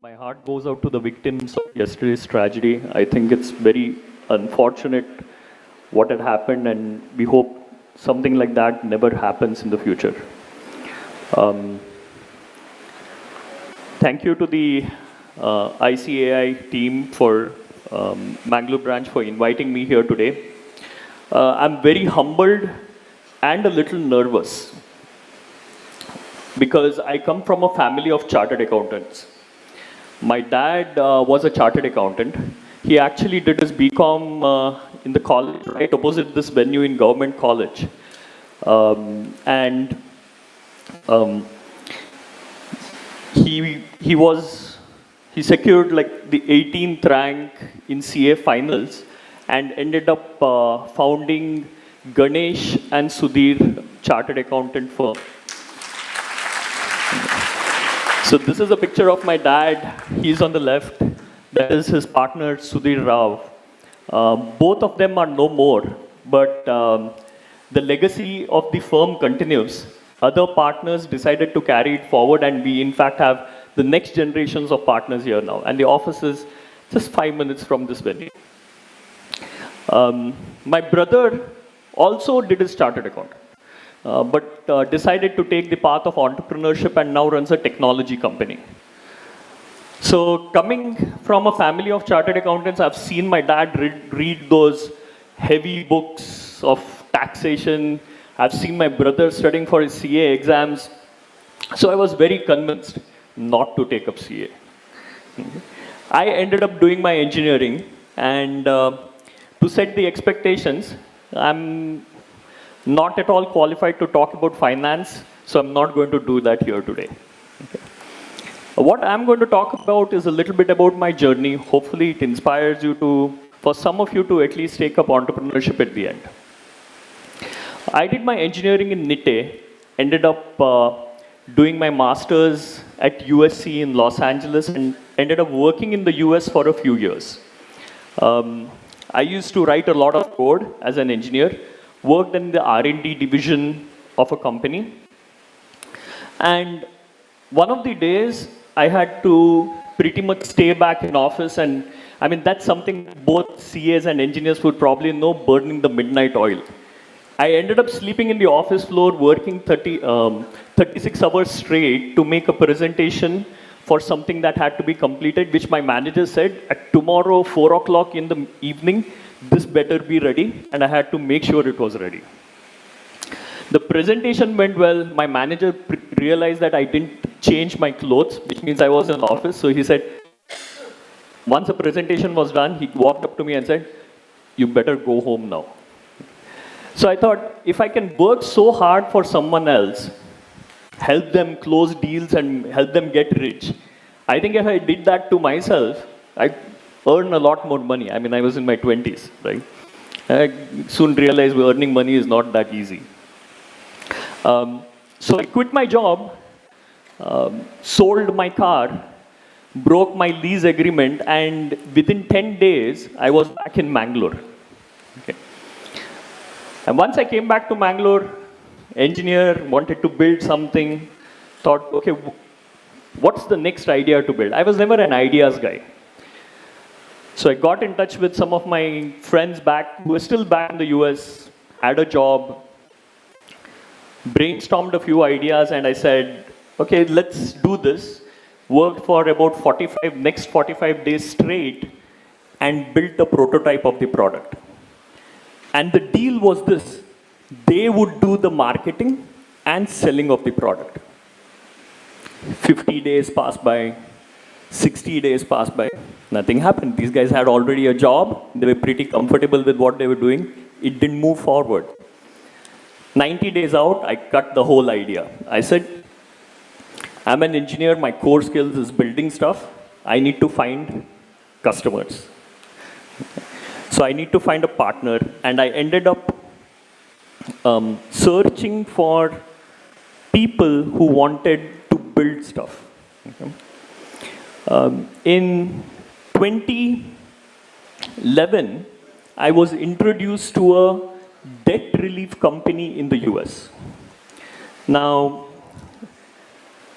My heart goes out to the victims of yesterday's tragedy. I think it's very unfortunate what had happened, and we hope something like that never happens in the future. Um, Thank you to the ICAI team for Mangalore branch for inviting me here today. I'm very humbled and a little nervous because I come from a family of chartered accountants. My dad was a chartered accountant. He actually did his BCom in the college, right opposite this venue in government college. And um, he secured like the 18th rank in CA finals and ended up founding Ganesh and Sudhir chartered accountant firm. So this is a picture of my dad. He's on the left. That is his partner Sudhir Rao. Both of them are no more, but the legacy of the firm continues. Other partners decided to carry it forward, and we in fact have the next generations of partners here now. And the office is just 5 minutes from this venue. My brother also did his chartered account, but decided to take the path of entrepreneurship and now runs a technology company. So, coming from a family of chartered accountants, I've seen my dad read those heavy books of taxation. I've seen my brother studying for his CA exams. So, I was very convinced not to take up CA. I ended up doing my engineering, and to set the expectations, I'm not at all qualified to talk about finance, so I'm not going to do that here today. Okay. What I'm going to talk about is a little bit about my journey. Hopefully, it inspires you for some of you to at least take up entrepreneurship at the end. I did my engineering in NITE, ended up doing my master's at USC in Los Angeles, and ended up working in the US for a few years. I used to write a lot of code as an engineer, worked in the R&D division of a company. And one of the days, I had to pretty much stay back in office, and I mean, that's something both CAs and engineers would probably know, burning the midnight oil. I ended up sleeping in the office floor, working 36 hours straight to make a presentation for something that had to be completed, which my manager said, at tomorrow, 4 o'clock in the evening, this better be ready, and I had to make sure it was ready. The presentation went well. My manager realized that I didn't change my clothes, which means I was in the office, so he said, once the presentation was done, he walked up to me and said, "You better go home now." So I thought, if I can work so hard for someone else, help them close deals and help them get rich, I think if I did that to myself, I'd earn a lot more money. I mean, I was in my 20s, right? I soon realized earning money is not that easy. So I quit my job, sold my car, broke my lease agreement, and within 10 days, I was back in Mangalore. Okay. And once I came back to Mangalore, engineer, wanted to build something, thought, okay, what's the next idea to build? I was never an ideas guy. So I got in touch with some of my friends back, who are still back in the US, had a job, brainstormed a few ideas, and I said, okay, let's do this. Worked for about next 45 days straight, and built a prototype of the product. And the deal was this: they would do the marketing and selling of the product. 50 days passed by, 60 days passed by, nothing happened. These guys had already a job, they were pretty comfortable with what they were doing, it didn't move forward. 90 days out, I cut the whole idea. I said, I'm an engineer, my core skills is building stuff, I need to find customers. So I need to find a partner, and I ended up searching for people who wanted to build stuff. Okay. In 2011, I was introduced to a debt relief company in the US. Now,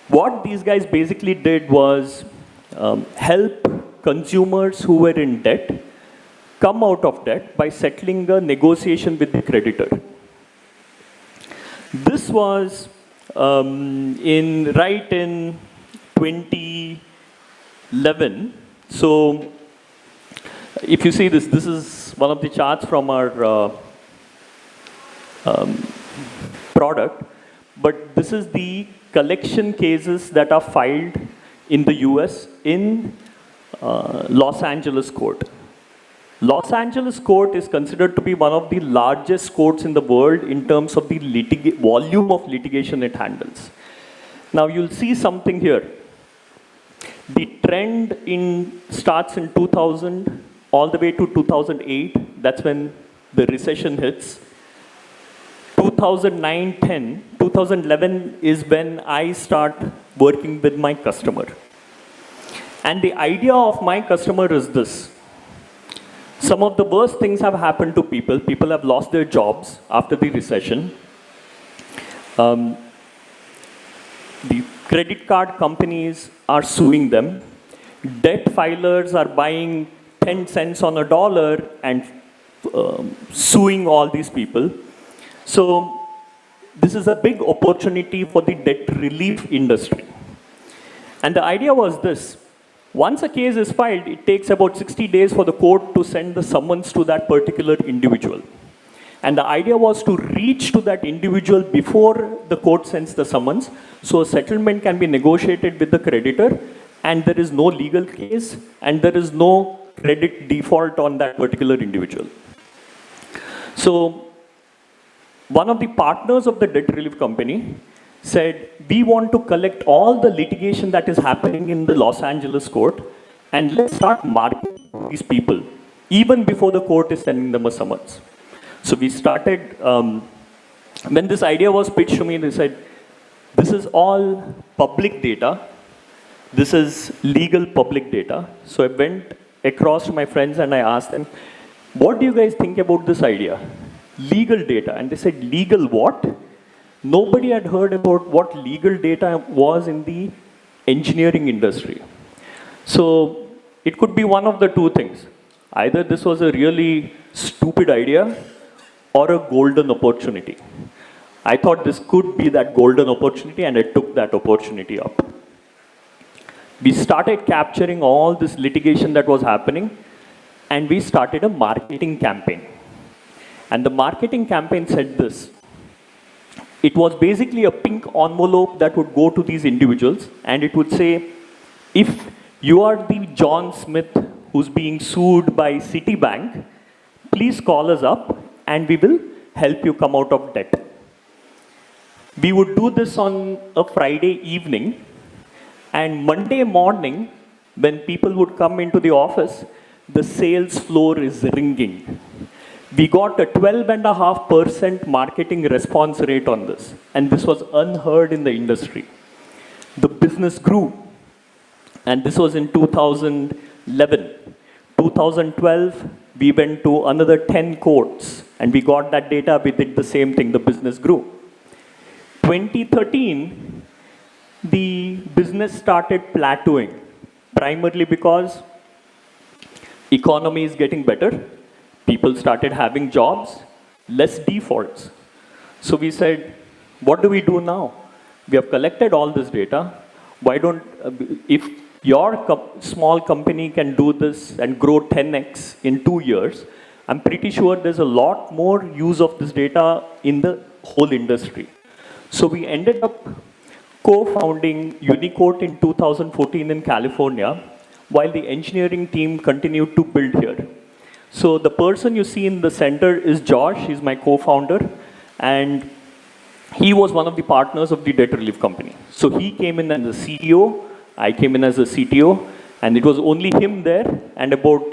what these guys basically did was help consumers who were in debt come out of debt by settling a negotiation with the creditor. This was right in 2011. So if you see this, this is one of the charts from our product, but this is the collection cases that are filed in the US in Los Angeles court. Los Angeles court is considered to be one of the largest courts in the world in terms of the volume of litigation it handles. Now you'll see something here. The trend starts in 2000 all the way to 2008. That's when the recession hits. 2009-10, 2011 is when I start working with my customer. And the idea of my customer is this. Some of the worst things have happened to people. People have lost their jobs after the recession. The credit card companies are suing them. Debt filers are buying 10 cents on a dollar and suing all these people. So this is a big opportunity for the debt relief industry. And the idea was this. Once a case is filed, it takes about 60 days for the court to send the summons to that particular individual. And the idea was to reach to that individual before the court sends the summons, so a settlement can be negotiated with the creditor, and there is no legal case, and there is no credit default on that particular individual. So one of the partners of the debt relief company said, we want to collect all the litigation that is happening in the Los Angeles court, and let's start marketing these people, even before the court is sending them a summons. So we started, when this idea was pitched to me, they said, this is all public data. This is legal public data. So I went across to my friends and I asked them, what do you guys think about this idea? Legal data. And they said, legal what? Nobody had heard about what legal data was in the engineering industry. So it could be one of the two things. Either this was a really stupid idea or a golden opportunity. I thought this could be that golden opportunity, and I took that opportunity up. We started capturing all this litigation that was happening, and we started a marketing campaign. And the marketing campaign said this. It was basically a pink envelope that would go to these individuals, and it would say, if you are the John Smith who's being sued by Citibank, please call us up and we will help you come out of debt. We would do this on a Friday evening, and Monday morning, when people would come into the office, the sales floor is ringing. We got a 12.5% marketing response rate on this, and this was unheard in the industry. The business grew, and this was in 2011. 2012, we went to another 10 courts, and we got that data, we did the same thing, the business grew. 2013, the business started plateauing, primarily because economy is getting better. People started having jobs, less defaults. So we said, what do we do now? We have collected all this data. Why don't, if your small company can do this and grow 10x in 2 years, I'm pretty sure there's a lot more use of this data in the whole industry. So we ended up co-founding Unicourt in 2014 in California, while the engineering team continued to build here. So the person you see in the center is Josh. He's my co-founder, and he was one of the partners of the debt relief company. So he came in as a CEO, I came in as a CTO, and it was only him there and about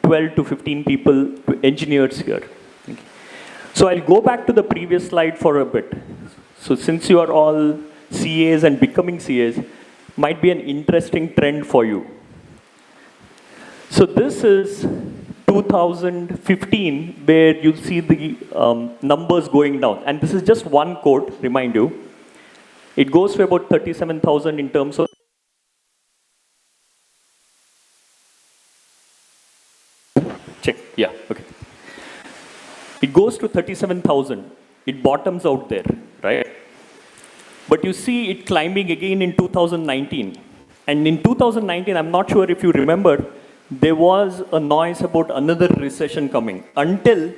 12 to 15 people, engineers here. So I'll go back to the previous slide for a bit. So since you are all CAs and becoming CAs, might be an interesting trend for you. So this is 2015, where you'll see the numbers going down. And this is just one quote, remind you. It goes to about 37,000 in terms of It goes to 37,000. It bottoms out there, right? But you see it climbing again in 2019. And in 2019, I'm not sure if you remember, there was a noise about another recession coming until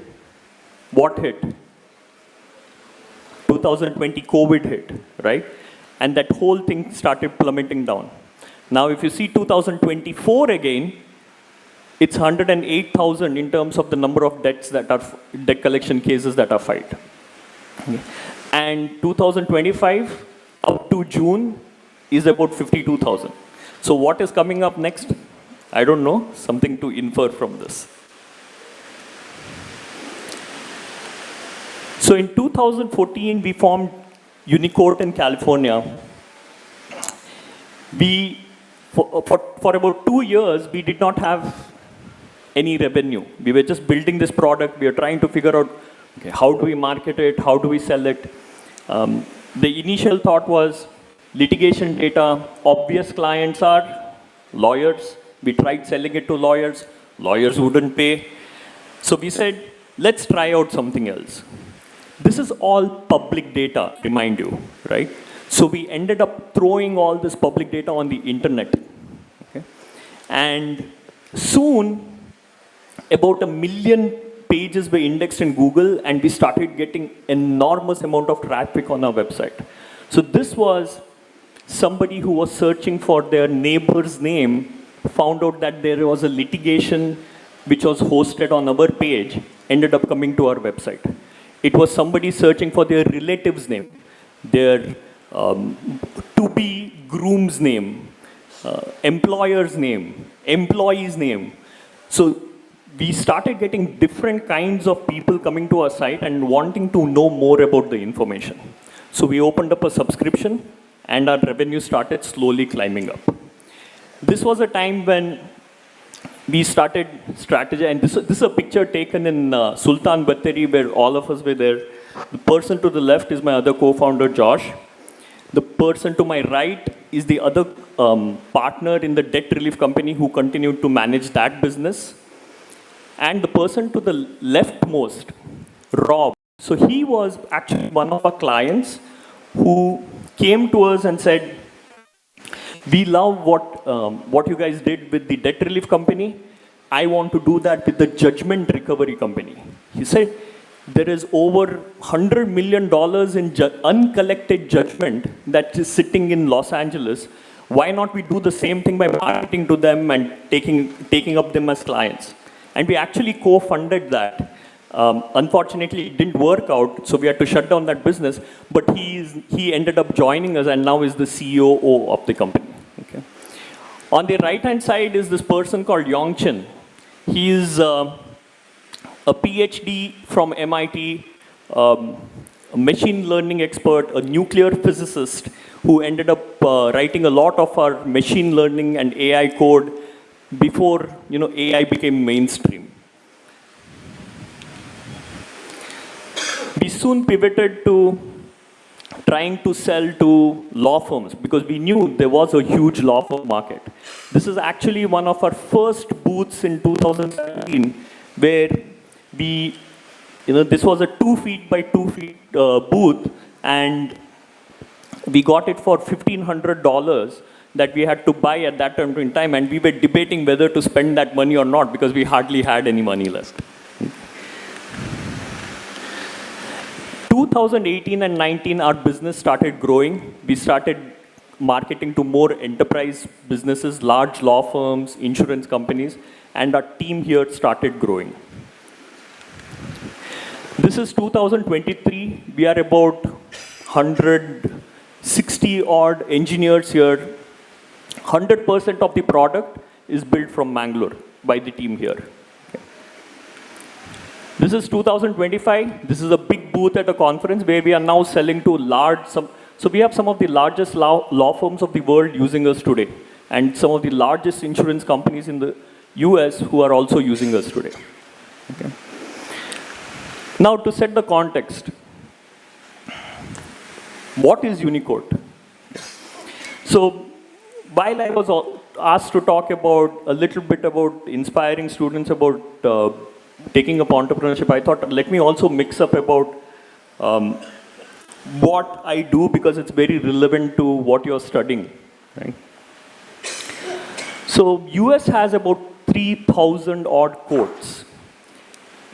what hit? 2020 COVID hit, right? And that whole thing started plummeting down. Now, if you see 2024 again, it's 108,000 in terms of the number of debt collection cases that are filed. Okay. And 2025 up to June is about 52,000. So what is coming up next? I don't know, something to infer from this. So in 2014, we formed Unicorn in California. For about 2 years, we did not have any revenue. We were just building this product. We were trying to figure out, okay, how do we market it? How do we sell it? The initial thought was litigation data. Obvious clients are lawyers. We tried selling it to lawyers. Lawyers wouldn't pay. So we said, let's try out something else. This is all public data, remind you, right? So we ended up throwing all this public data on the internet. Okay? And soon, about 1 million pages were indexed in Google, and we started getting enormous amount of traffic on our website. So this was somebody who was searching for their neighbor's name, found out that there was a litigation which was hosted on our page, ended up coming to our website. It was somebody searching for their relative's name, their to-be groom's name, employer's name, employee's name. So we started getting different kinds of people coming to our site and wanting to know more about the information. So we opened up a subscription, and our revenue started slowly climbing up. This was a time when we started strategy, and this is a picture taken in Sultan Bathery where all of us were there. The person to the left is my other co-founder, Josh. The person to my right is the other partner in the debt relief company who continued to manage that business. And the person to the leftmost, Rob. So he was actually one of our clients who came to us and said, we love what you guys did with the debt relief company. I want to do that with the judgment recovery company. He said, there is over $100 million in uncollected judgment that is sitting in Los Angeles. Why not we do the same thing by marketing to them and taking up them as clients? And we actually co-funded that. Unfortunately, it didn't work out, so we had to shut down that business. But he ended up joining us and now is the CEO of the company. Okay. On the right-hand side is this person called Yongchen. He is a PhD from MIT, a machine learning expert, a nuclear physicist who ended up writing a lot of our machine learning and AI code before AI became mainstream. We soon pivoted to trying to sell to law firms because we knew there was a huge law firm market. This is actually one of our first booths in 2017 where this was a 2 feet by 2 feet booth, and we got it for $1,500 that we had to buy at that point in time, and we were debating whether to spend that money or not because we hardly had any money left. 2018 and 19, our business started growing. We started marketing to more enterprise businesses, large law firms, insurance companies, and our team here started growing. This is 2023. We are about 160 odd engineers here. 100% of the product is built from Bangalore by the team here. Okay. This is 2025. This is a big booth at a conference where we are now selling to so we have some of the largest law firms of the world using us today, and some of the largest insurance companies in the US who are also using us today. Okay. Now, to set the context, what is Unicorn? So, while I was asked to talk about a little bit about inspiring students about taking up entrepreneurship, I thought, let me also mix up about um, what I do because it's very relevant to what you're studying, right? So US has about 3,000 odd courts.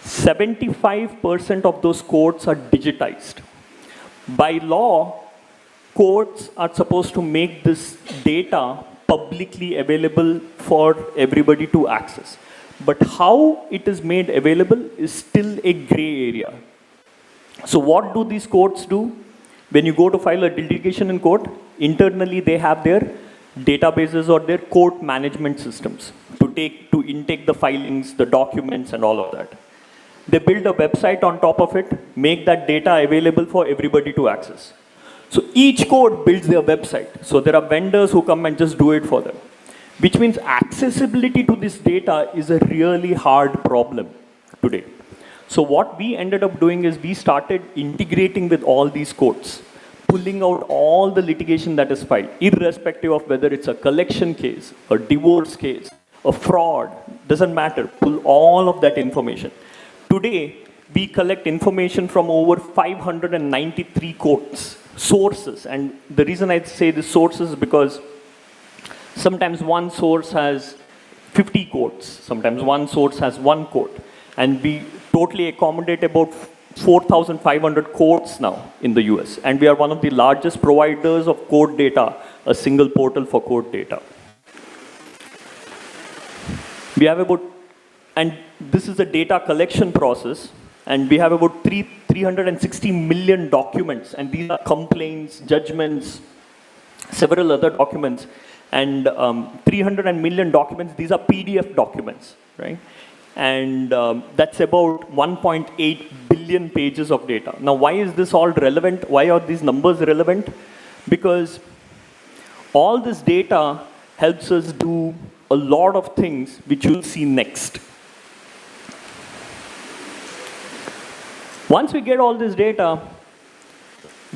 75% of those courts are digitized. By law, courts are supposed to make this data publicly available for everybody to access. But how it is made available is still a gray area. So what do these courts do? When you go to file a litigation in court, internally they have their databases or their court management systems to intake the filings, the documents, and all of that. They build a website on top of it, make that data available for everybody to access. So each court builds their website. So there are vendors who come and just do it for them, which means accessibility to this data is a really hard problem today. So what we ended up doing is we started integrating with all these courts, pulling out all the litigation that is filed, irrespective of whether it's a collection case, a divorce case, a fraud, doesn't matter. Pull all of that information. Today, we collect information from over 593 courts, sources. And the reason I say the sources is because sometimes one source has 50 courts, sometimes one source has one court. And we totally accommodate about 4,500 courts now in the US. And we are one of the largest providers of court data, a single portal for court data. We have about, and this is a data collection process, and we have about 360 million documents, and these are complaints, judgments, several other documents, and 300 million documents, these are PDF documents, right? And that's about 1.8 billion pages of data. Now, why is this all relevant? Why are these numbers relevant? Because all this data helps us do a lot of things which you'll see next. Once we get all this data,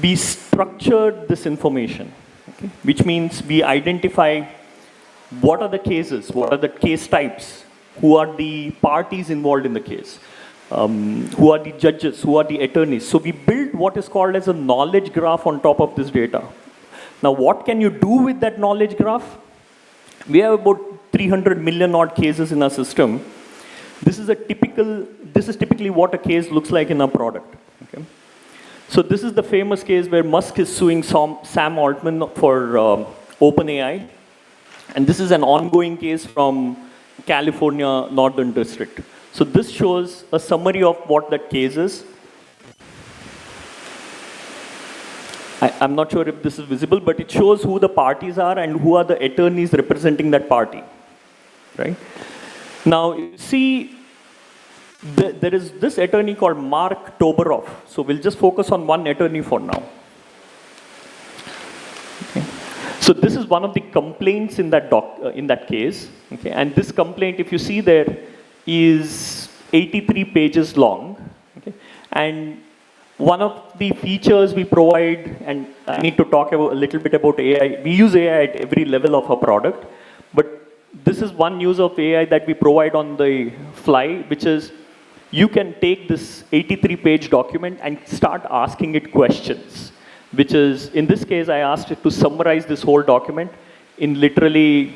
we structure this information, okay? Which means we identify what are the cases, what are the case types, who are the parties involved in the case, who are the judges, who are the attorneys. So we build what is called as a knowledge graph on top of this data. Now, what can you do with that knowledge graph? We have about 300 million odd cases in our system. This is typically what a case looks like in our product. Okay? So this is the famous case where Musk is suing Sam Altman for OpenAI. And this is an ongoing case from California Northern District. So this shows a summary of what that case is. I'm not sure if this is visible, but it shows who the parties are and who are the attorneys representing that party, right? Now, you see, there is this attorney called Mark Toberoff. So we'll just focus on one attorney for now. Okay. So this is one of the complaints in that case. Okay. And this complaint, if you see there, is 83 pages long. Okay. And one of the features we provide, and I need to talk a little bit about AI. We use AI at every level of our product, but this is one use of AI that we provide on the fly, which is you can take this 83-page document and start asking it questions, which is, in this case, I asked it to summarize this whole document in literally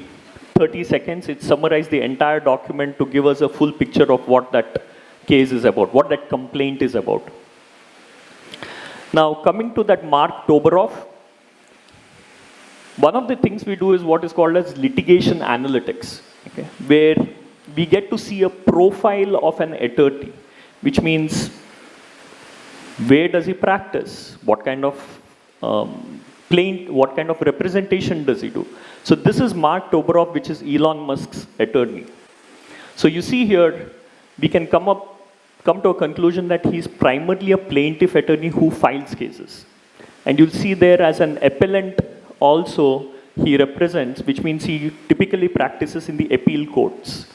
30 seconds. It summarized the entire document to give us a full picture of what that case is about, what that complaint is about. Now, coming to that Mark Toberoff, one of the things we do is what is called as litigation analytics, okay, where we get to see a profile of an attorney, which means where does he practice, what kind of what kind of representation does he do. So this is Mark Toberoff, which is Elon Musk's attorney. So you see here, we can come to a conclusion that he's primarily a plaintiff attorney who files cases. And you'll see there as an appellant also he represents, which means he typically practices in the appeal courts.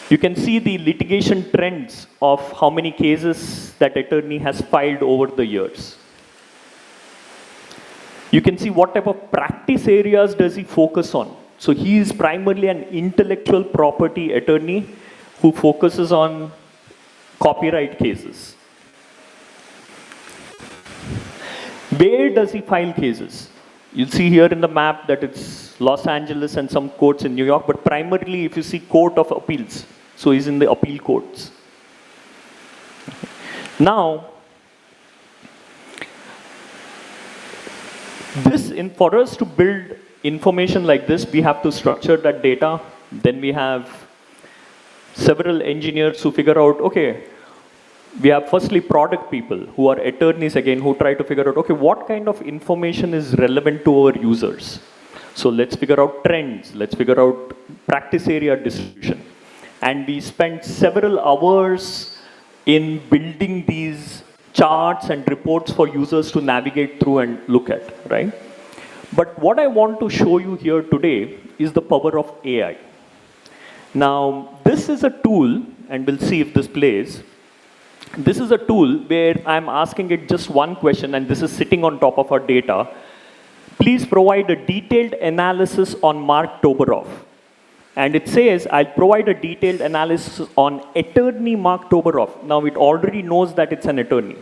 You can see the litigation trends of how many cases that attorney has filed over the years. You can see what type of practice areas does he focus on. So he is primarily an intellectual property attorney who focuses on copyright cases. Where does he file cases? You'll see here in the map that it's Los Angeles and some courts in New York, but primarily if you see Court of Appeals, so he's in the appeal courts. Now, for us to build information like this, we have to structure that data. Then we have several engineers who figure out, okay, we have firstly product people who are attorneys again, who try to figure out, okay, what kind of information is relevant to our users? So let's figure out trends, let's figure out practice area distribution. And we spent several hours in building these charts and reports for users to navigate through and look at, right? But what I want to show you here today is the power of AI. Now, this is a tool, and we'll see if this plays. This is a tool where I'm asking it just one question, and this is sitting on top of our data. Please provide a detailed analysis on Mark Toberoff. And it says, I'll provide a detailed analysis on attorney Mark Toberoff. Now, it already knows that it's an attorney.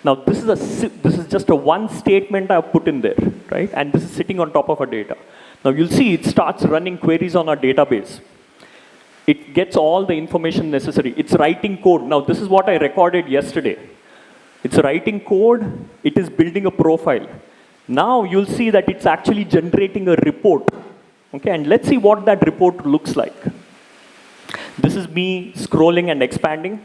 Now, this is just a one statement I've put in there, right? And this is sitting on top of our data. Now, you'll see it starts running queries on our database. It gets all the information necessary. It's writing code. Now, this is what I recorded yesterday. It's writing code. It is building a profile. Now, you'll see that it's actually generating a report. Okay, and let's see what that report looks like. This is me scrolling and expanding.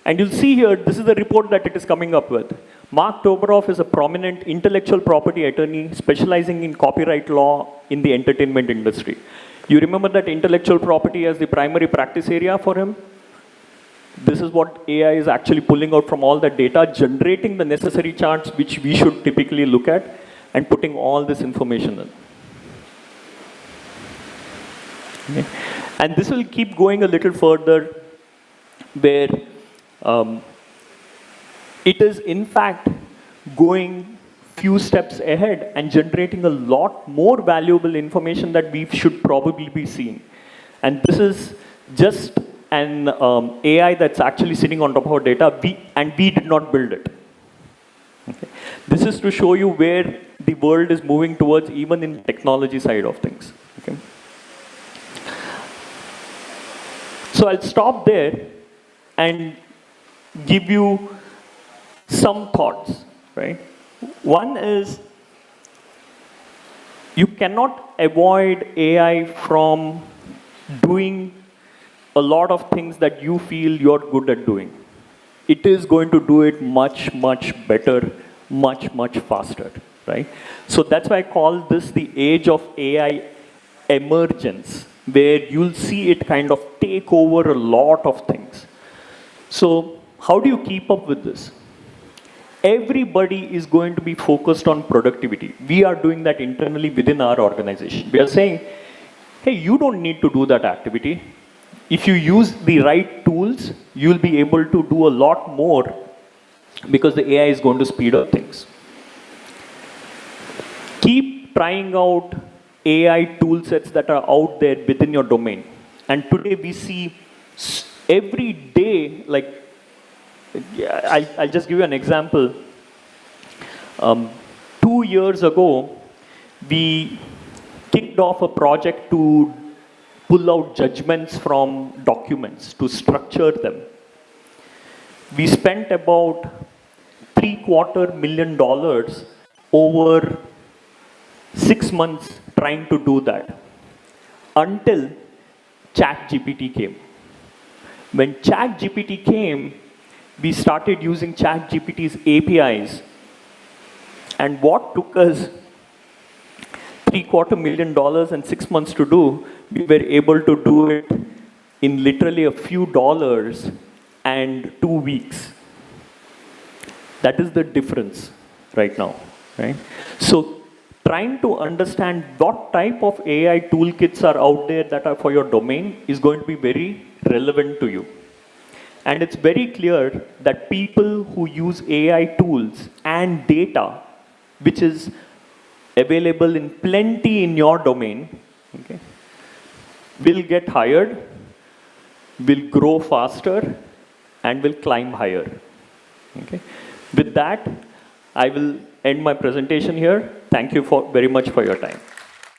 And you'll see here, this is the report that it is coming up with. Mark Toberoff is a prominent intellectual property attorney specializing in copyright law in the entertainment industry. You remember that intellectual property as the primary practice area for him? This is what AI is actually pulling out from all that data, generating the necessary charts which we should typically look at, and putting all this information in. Okay. And this will keep going a little further, where it is in fact going few steps ahead and generating a lot more valuable information that we should probably be seeing. And this is just an AI that's actually sitting on top of our data, and we did not build it. Okay. This is to show you where the world is moving towards, even in the technology side of things. Okay. So I'll stop there and give you some thoughts, right? One is, you cannot avoid AI from doing a lot of things that you feel you're good at doing. It is going to do it much, much better, much, much faster, right? So that's why I call this the age of AI emergence, where you'll see it kind of take over a lot of things. So how do you keep up with this? Everybody is going to be focused on productivity. We are doing that internally within our organization. We are saying, hey, you don't need to do that activity. If you use the right tools, you'll be able to do a lot more, because the AI is going to speed up things. Keep trying out AI tool sets that are out there within your domain. And today we see every day, like, I'll just give you an example. 2 years ago, we kicked off a project to pull out judgments from documents, to structure them. We spent about $750,000 over 6 months trying to do that, until ChatGPT came. When ChatGPT came, we started using ChatGPT's APIs, and what took us $750,000 and 6 months to do, we were able to do it in literally a few dollars and 2 weeks. That is the difference right now, right? So trying to understand what type of AI toolkits are out there that are for your domain is going to be very relevant to you. And it's very clear that people who use AI tools and data, which is available in plenty in your domain, okay, will get hired. will grow faster and will climb higher. Okay. With that, I will end my presentation here. Thank you very much for your time.